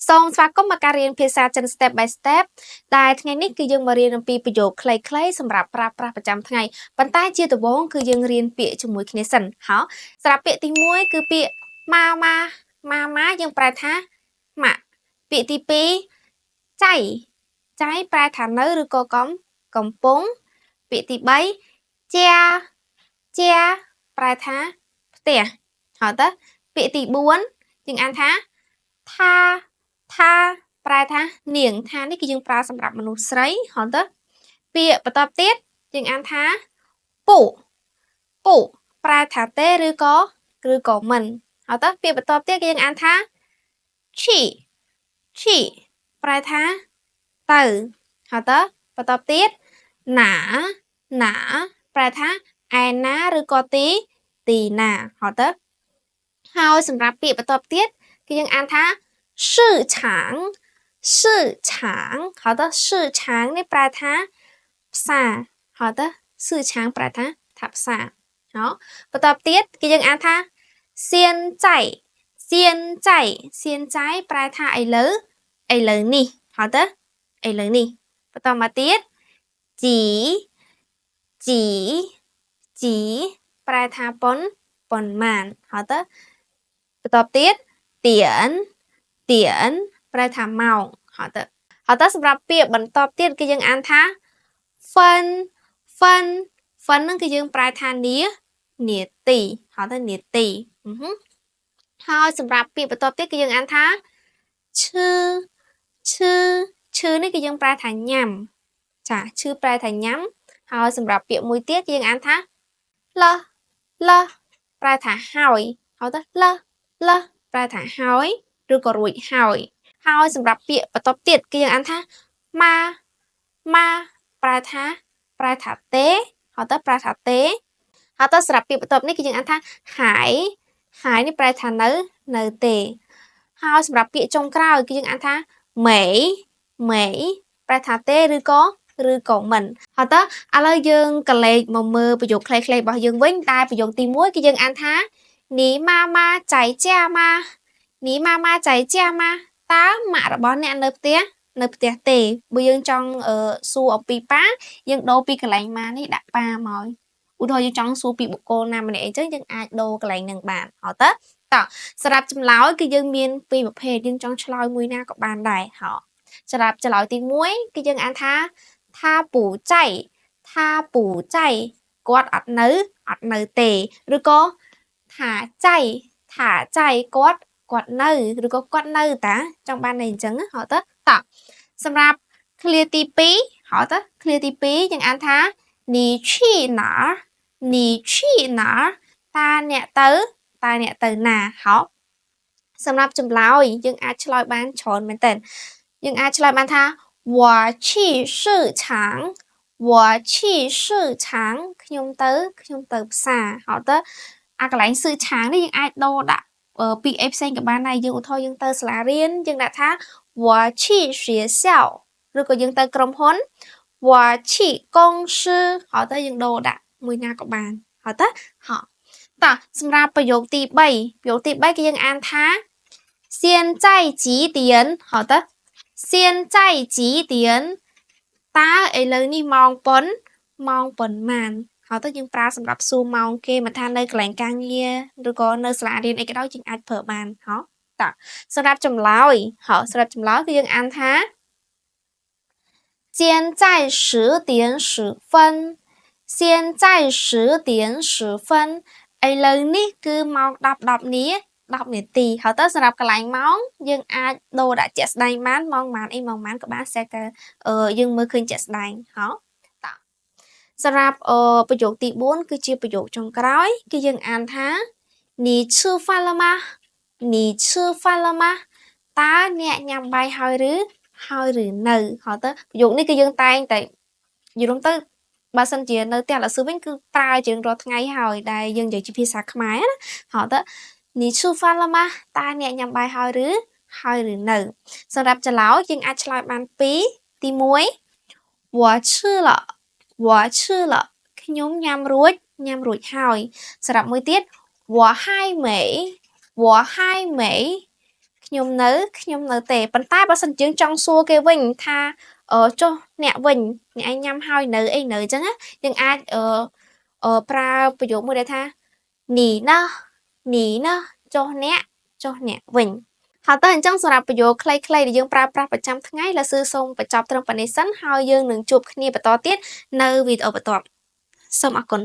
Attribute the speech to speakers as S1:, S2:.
S1: សូមស្វាគមន៍មកការរៀនភាសាចិន step by step ដែលថ្ងៃនេះគឺយើងមករៀនអំពីប្រយោគខ្លីៗសម្រាប់ប្រើប្រាស់ប្រចាំថ្ងៃប៉ុន្តែជាដំបូងគឺយើងរៀនពាក្យជាមួយគ្នាសិនហ៎សម្រាប់ពាក្យទី1គឺពាក្យម៉ាយើងប្រែថាម៉ាក់ពាក្យទី2ចៃប្រែថានៅឬក៏កំពុងពាក្យទី3ជាប្រែថាផ្ទះហៅទៅពាក្យទី4យើងអានថាថាប្រែថានាងថានេះគឺយើងប្រើសម្រាប់មនុស្សស្រីហៅទៅពាក្យបន្តទៀតយើងអានថាពូប្រែថាទេឬក៏មិនហៅទៅពាក្យបន្តទៀតគឺយើងអានថាឈីប្រែថាទៅហៅទៅបន្តទៀតណាប្រែថាឯណាឬក៏ទីណាហៅទៅហើយសម្រាប់ពាក្យបន្តទៀតគឺយើងអានថា市场ហៅទៅ市场នេះប្រែថាផ្សារហៅទៅ市场ប្រែថាផ្សារហ៎បន្តទៀតគឺយើងអានថា现在ប្រែថាឥឡូវនេះហៅទៅឥឡូវនេះបន្តមកទៀតជីប្រែថាប៉ុន្មានហៅទៅបន្តទៀតទៀនប្រែថាម៉ោងហៅទៅសម្រាប់ពាក្យបន្តទៀតគឺយើងអានថាហ្វិនហ្នឹងគឺយើងប្រែថានាទីហៅទៅនាទីហើយសម្រាប់ពាក្យបន្តទៀតគឺយើងអានថាឈឺនេះគឺយើងប្រែថាញ៉ាំចាឈឺប្រែថាញ៉ាំហើយសម្រាប់ពាក្យមួយទៀតគឺយើងអានថាលប្រែថាហើយហៅទៅលប្រែថាហើយឬក៏រួចហើយសម្រាប់ពាក្យបន្តទៀតគឺយើងអានថាម៉ាប្រែថាទេហៅទៅប្រែថាទេហើយទៅសម្រាប់ពាក្យបន្ទាប់នេះគឺយើងអានថាហើយនេះប្រែថានៅទេហើយសម្រាប់ពាក្យចុងក្រោយគឺយើងអានថាមេប្រែថាទេឬក៏មិនហើយទៅឥឡូវយើងកលេចមកមើលប្រយោគខ្លីៗរបស់យើងវិញដែលប្រយោគទី1គឺយើងអានថានីម៉ាម៉ាចៃជាម៉ាតើម៉ាក់របស់អ្នកនៅផ្ទះទេបើយើងចង់សួរអំពីប៉ាយើងដូរពីកន្លែងម៉ានេះដាក់ប៉ាមកឧទាហរណ៍យើងចង់សួរពីបុគ្គលណាម្នាក់អីចឹងយើងអាចដូរកន្លែងនឹងបានហៅទៅសម្រាប់ចម្លើយគឺយើងមានពីរប្រភេទយើងចង់ឆ្លើយមួយណាក៏បានដែរហ៎សម្រាប់ចម្លើយទី1គឺយើងអានថាពូចៃគាត់អត់នៅទេឬក៏ថាចៃគាត់នៅឬក៏គាត់នៅតាចង់បានន័យអញ្ចឹងហៅទៅសម្រាប់ clear ទី2ហៅទៅ clear ទី2យើងអានថា你去哪儿តើអ្នកទៅណាហ៎សម្រាប់ចម្លើយយើងអាចឆ្លើយបានច្រើនមែនតើយើងអាចឆ្លើយបានថា我去市场ខ្ញុំទៅផ្សារហៅទៅអាកន្លែង市场នេះយើងអាចដូរដាក់ពីអីផ្សេងក៏បានដែរយើងឧទាហរណ៍យើងទៅសាលារៀនយើងដាក់ថា我去学校ឬក៏យើងទៅក្រុមហ៊ុន我去公司ហៅទៅយើងដូរដាក់មួយណាក៏បានហៅទៅសម្រាប់ប្រយោគទី3គឺយើងអានថា现在几点ហៅទៅ现在几点តើឥឡូវនេះម៉ោងប៉ុន្មានហៅទៅយើងប្រើសម្រាប់សួរម៉ោងគេមិនថានៅកន្លែងការងារឬក៏នៅសាលារៀនអីក៏ដោយយើងអាចប្រើបានហ៎សម្រាប់ចម្លើយគឺយើងអានថា现在10:10ឥឡូវនេះគឺម៉ោង10នាទីហើយទៅសម្រាប់កន្លែងម៉ោងយើងអាចដូរដាក់ជាក់ស្ដែងបានម៉ោងប៉ុន្មានក៏បានស្ទើរតែយើងមើលឃើញជាក់ស្ដែងហ៎សម្រាប់ប្រយោគទី4គឺជាប្រយោគចុងក្រោយគឺយើងអានថា你吃饭了吗តើអ្នកញ៉ាំបាយហើយឬនៅហៅទៅប្រយោគនេះគឺយើងតែងតែយល់ទៅបើសិនជានៅផ្ទះលាស៊ូវិញគឺប្រើជាងរាល់ថ្ងៃហើយដែលយើងនិយាយជាភាសាខ្មែរណាហៅទៅ你吃饭了吗តើអ្នកញ៉ាំបាយហើយឬនៅសម្រាប់ចម្លើយយើងអាចឆ្លើយបានពីរទី1我吃了ខ្ញុំញ៉ាំរួចហើយសម្រាប់មួយទៀត我还没ខ្ញុំនៅទេ ប៉ុន្តែបើសិនយើងចង់សួរគេវិញថាចុះអ្នកវិញអ្នកឯងញ៉ាំហើយនៅអីនៅអញ្ចឹងណាយើងអាចប្រើប្រយោគមួយដែលថា你呢ចុះអ្នកវិញហើយតើអញ្ចឹងសម្រាប់ប្រយោគខ្លីៗដែលយើងប្រើប្រាស់ប្រចាំថ្ងៃលាស៊ឺសូមបញ្ចប់ត្រឹមប៉ុណ្នេះសិនហើយយើងនឹងជួបគ្នាបន្តទៀតនៅវីដេអូបន្ទាប់សូមអរគុណ